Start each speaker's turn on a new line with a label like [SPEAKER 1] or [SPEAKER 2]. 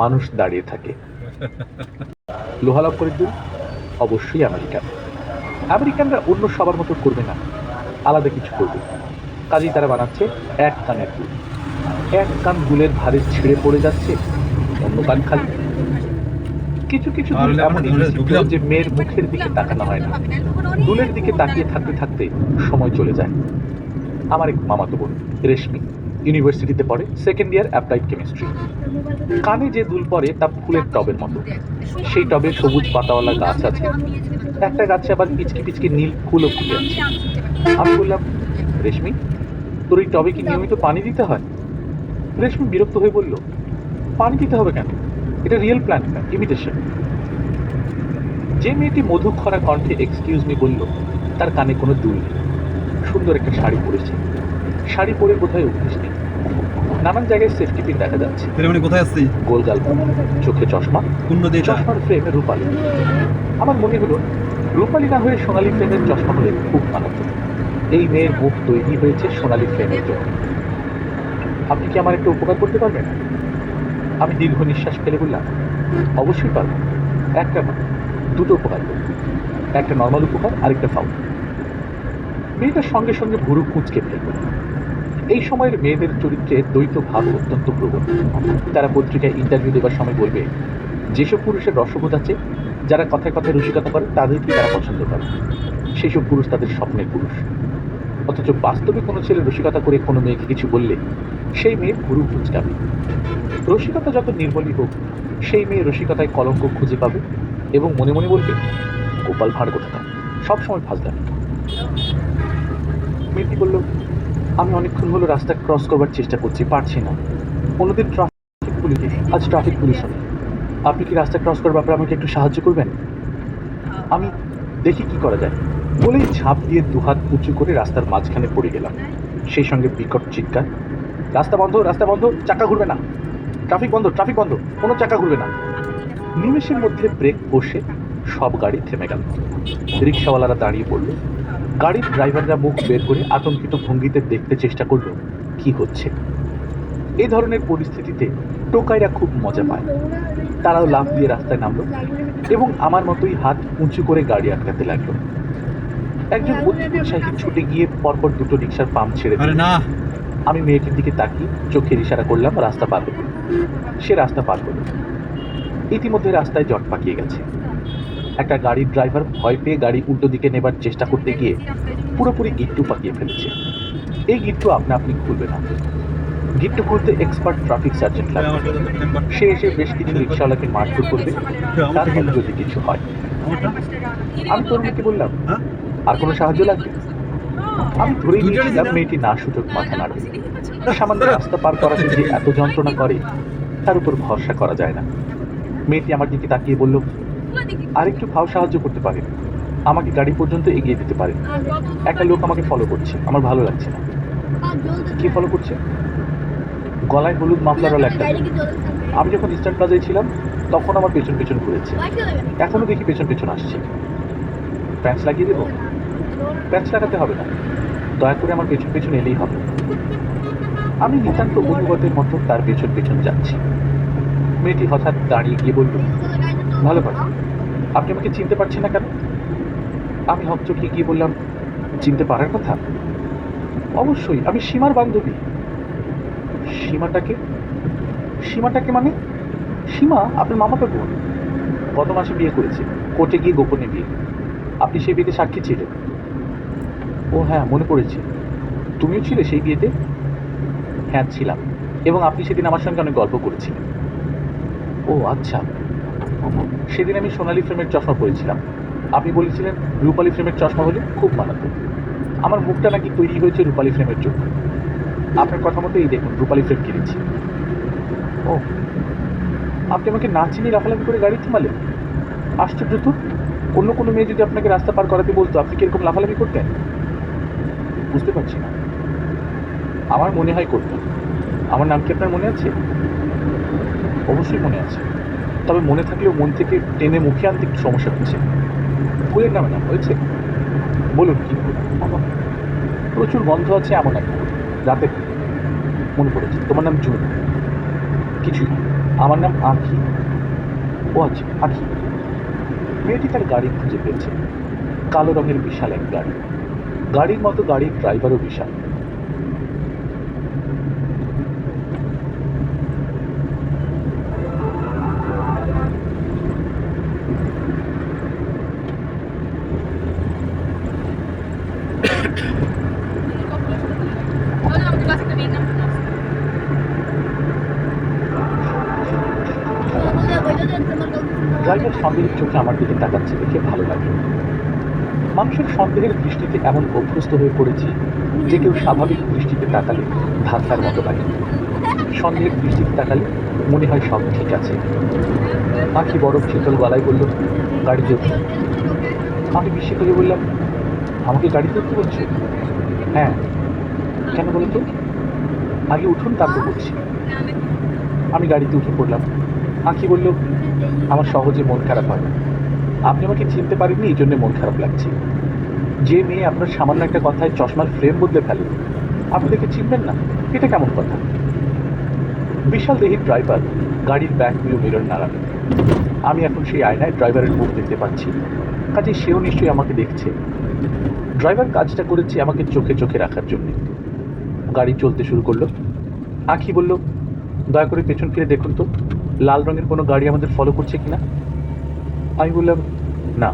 [SPEAKER 1] মানুষ দাঁড়িয়ে থাকে। লোহালক্করের দুল অবশ্যই আমেরিকান। আমেরিকানরা অন্য সবার মতো করবে না, আলাদা কিছু করবে। কাজেই তারা বানাচ্ছে এক কানের দুল। এক কান দুলের ভারে ছিঁড়ে পড়ে যাচ্ছে, অন্য কান খালি। কিছু কিছু দুল এমনই বিচিত্র যে মেয়ের মুখের দিকে তাকানো হয় না, দুলের দিকে তাকিয়ে থাকতে থাকতে সময় চলে যায়। আমার এক মামাতো বোন রেশমি ইউনিভার্সিটিতে পড়ে, সেকেন্ড ইয়ার অ্যাপ্লাইড কেমিস্ট্রি। কানে যে দুল পড়ে তা ফুলের টবের মতো। সেই টবে সবুজ পাতাওয়ালা গাছ আছে, একটা গাছে আবার পিচকি পিচকি নীল ফুলও ফুটে আছে। আমি বললাম, রেশমি, তোর এই টবে কি নিয়মিত পানি দিতে হয়? রেশমি বিরক্ত হয়ে বলল, পানি দিতে হবে কেন? এটা রিয়েল প্ল্যান্ট না, ইমিটেশন। যে মেয়েটি মধুক্ষরা কণ্ঠে এক্সকিউজ মি বলল, তার কানে কোনো দুল নেই, সুন্দর একটা শাড়ি পরেছে। শাড়ি পরে কোথায় অভ্যেস নেই, নানান জায়গায় সেফটি পিন দেখা যাচ্ছে।
[SPEAKER 2] কোথায় আসছি?
[SPEAKER 1] গোলগাল, চোখে চশমা, চশমার ফ্রেমে রূপালী। আমার মনে হলো রূপালী না হয়ে সোনালী ফ্রেমের চশমা হলে খুব মানাতো। এই মেয়ের মুখ তৈরি হয়েছে সোনালী ফ্রেমের জন্য। আপনি কি আমার একটা উপকার করতে পারবেন? আমি দীর্ঘ নিঃশ্বাস ফেলে বললাম, অবশ্যই পারবো। একটা না, দুটো উপকার করব। একটা নর্মাল উপকার, আরেকটা ফাউল। মেয়েটার সঙ্গে সঙ্গে ভুরু কুঁচকে ফেলল। এই সময়ের মেয়েদের চরিত্রে দ্বৈত ভাব অত্যন্ত প্রবল। তারা পত্রিকায় ইন্টারভিউ দেবার সময় বলবে, যেসব পুরুষের রসবোধ আছে, যারা কথায় কথায় রসিকতা করে, তাদেরকে তারা পছন্দ করে। সেসব পুরুষ তাদের স্বপ্নের পুরুষ। অথচ বাস্তবে কোনো ছেলে রসিকতা করে কোনো মেয়েকে কিছু বললে সেই মেয়ে ভুরু কুঁচকাবে। রসিকতা যত নির্মলই হোক, সেই মেয়ে রসিকতায় কলঙ্ক খুঁজে পাবে এবং মনে মনে বলবে, গোপাল ভাঁড় কোথাটা, সবসময় ফাজলামি। মেয়েটি বলল, আমি অনেকক্ষণ হলো রাস্তা ক্রস করবার চেষ্টা করছি, পারছি না। অন্যদিন ট্রাফিক পুলিশ, আজ ট্রাফিক পুলিশ হবে। আপনি কি রাস্তা ক্রস করার ব্যাপারে আমাকে একটু সাহায্য করবেন? আমি দেখি কি করা যায় বলেই ঝাঁপ দিয়ে দুহাত উঁচু করে রাস্তার মাঝখানে পড়ে গেলাম। সেই সঙ্গে বিকট চিৎকার, রাস্তা বন্ধ, রাস্তা বন্ধ, চাকা ঘুরবে না, ট্রাফিক বন্ধ, ট্রাফিক বন্ধ, কোনো চাকা ঘুরবে না। নিমেষের মধ্যে ব্রেক বসে সব গাড়ি থেমে গেল। রিক্সাওয়ালারা দাঁড়িয়ে পড়ল। গাড়ির ড্রাইভাররা মুখ বের করে আতঙ্কিত ভঙ্গিতে দেখতে চেষ্টা করল কি হচ্ছে। এই ধরনের পরিস্থিতিতে টোকাইরা খুব মজা পায়। তারাও লাফ দিয়ে রাস্তায় নামলো এবং আমার মতোই হাত উঁচু করে গাড়ি আটকাতে লাগলো। একজন অতি উৎসাহী ছুটে গিয়ে পরপর দুটো রিক্সার পাম্প ছেড়ে দিল। আমি মেয়েটির দিকে তাকিয়ে চোখের ইশারা করলাম রাস্তা পার হলো। সে রাস্তা পার হলো। ইতিমধ্যে রাস্তায় জট পাকিয়ে গেছে। একটা গাড়ির ড্রাইভার ভয় পেয়ে গাড়ি উল্টো দিকে নেবার চেষ্টা করতে গিয়ে পুরোপুরি গিট্টু পাকিয়ে ফেলেছে। এই গিট্টু আপনি খুলবে না। গিট্টু খুলতে এক্সপার্ট ট্রাফিক সার্জেন্ট লাগবে। সে এসে বেশ কিছু রিক্সাওয়ালাকে মারধর করবে, তারপর যদি কিছু হয়। আমি তরুণীকে বললাম, আর কোনো সাহায্য লাগবে? আমি ধরেই নিয়েছিলাম মেয়েটি না সুযোগ মাথা নাড়বে। সামান্য রাস্তা পার করাতে যে এত যন্ত্রণা করে তার উপর ভরসা করা যায় না। মেয়েটি আমার দিকে তাকিয়ে বলল, আর একটু ভাও সাহায্য করতে পারেন, আমাকে গাড়ি পর্যন্ত এগিয়ে দিতে পারেন। একটা লোক আমাকে ফলো করছে, আমার ভালো লাগছে না। কি ফলো করছে? গলায় হলুদ মাফলারওয়ালা একটা লোক। আমি যখন ইস্টার্ন প্লাজায় ছিলাম তখন আমার পেছন পেছন ঘুরেছে, এখনো দেখি পেছন পেছন আসছে। প্যাঁচ লাগিয়ে দেবো? প্যাঁচ লাগাতে হবে না, দয়া করে আমার পেছন পেছন এলেই হবে। আমি নিতান্ত অনুগতের মতো তার পেছন পেছন যাচ্ছি। মেয়েটি হঠাৎ দাঁড়িয়ে গিয়ে বলল, ভালো কথা, আপনি আমাকে চিনতে পারছেন না কেন? আমি হকচকিয়ে গিয়ে বললাম, চিনতে পারার কথা? অবশ্যই, আমি সীমার বান্ধবী। সীমাটাকে? সীমাটাকে মানে? সীমা আপনার মামাতো বোন, গত মাসে বিয়ে করেছে, কোর্টে গিয়ে গোপনে বিয়ে। আপনি সেই বিয়েতে সাক্ষী ছিলেন। ও হ্যাঁ, মনে পড়েছে। তুমিও ছিলে সেই বিয়েতে? হ্যাঁ ছিলাম, এবং আপনি সেদিন আমার সঙ্গে অনেক গল্প করেছিলেন। ও আচ্ছা। সেদিন আমি সোনালী ফ্রেমের চশমা পরেছিলাম, আপনি বলেছিলেন রূপালী ফ্রেমের চশমা হলে খুব মানাতো। আমার মুখটা নাকি তৈরি হয়েছে রূপালী ফ্রেমের জন্য। আপনার কথা মতো এই দেখুন রূপালী ফ্রেম কিনেছি। ও, আপনি আমাকে না চিনি লাফালাফি করে গাড়ি থামালেন? আশ্চর্য তো, অন্য কোনো মেয়ে যদি আপনাকে রাস্তা পার করাতে বলতো আপনি কিরকম লাফালাফি করতেন? বুঝতে পারছি না। আমার মনে হয় করতেন। আমার নাম কি আপনার মনে আছে? অবশ্যই মনে আছে, তবে মনে থাকলেও মন থেকে টেনে মুখে আনতে একটু সমস্যা হচ্ছে। ফুলের নামে নাম হয়েছে? বলুন কি? প্রচুর গন্ধ আছে এমন একটা রাতে। মনে পড়েছে, তোমার নাম জুন। কিছুই আমার নাম আঁখি। ও আচ্ছা, আঁখি। মেয়েটি তার গাড়ি খুঁজে পেয়েছে। কালো রঙের বিশাল এক গাড়ি। গাড়ির মতো গাড়ির ড্রাইভারও বিশাল। ড্রাইভার সন্দেহের চোখে আমার দিকে তাকাচ্ছে দেখে ভালো লাগে। মানুষের সন্দেহের দৃষ্টিতে এমন অভ্যস্ত হয়ে পড়েছি যে কেউ স্বাভাবিক দৃষ্টিতে তাকালে ধাক্কার মতো লাগে। সন্দেহের দৃষ্টিতে তাকালে মনে হয় সব ঠিক আছে। আঁখি বরফ শীতল গলায় বলল, গাড়িতে উঠুন। আমি বিস্মিত হয়ে বললাম, আমাকে গাড়িতে উঠতে বলছো? হ্যাঁ। কেন বলো তো? আগে উঠুন, তারপর বলছি। আমি গাড়িতে উঠে পড়লাম। আঁখি বলল, আমার সহজে মন খারাপ হয় না। আপনি আমাকে চিনতে পারেননি, এই জন্য মন খারাপ লাগছে। যে মেয়ে আপনার সামান্য একটা কথায় চশমার ফ্রেম বদলে ফেলে, আপনি দেখে চিনবেন না? এটা কেমন কথা? বিশাল দেহির ড্রাইভার গাড়ির ব্যাক ভিউ মিরর নাড়ানো। আমি এখন সেই আয়নায় ড্রাইভারের মুখ দেখতে পাচ্ছি, কাজে সেও নিশ্চয়ই আমাকে দেখছে। ড্রাইভার কাজটা করেছে আমাকে চোখে চোখে রাখার জন্য। গাড়ি চলতে শুরু করলো। আঁখি বলল, দয়া করে পেছন ফিরে দেখুন তো, লাল রঙের কোনো গাড়ি আমাদের ফলো করছে কিনা। আমি বললাম, না।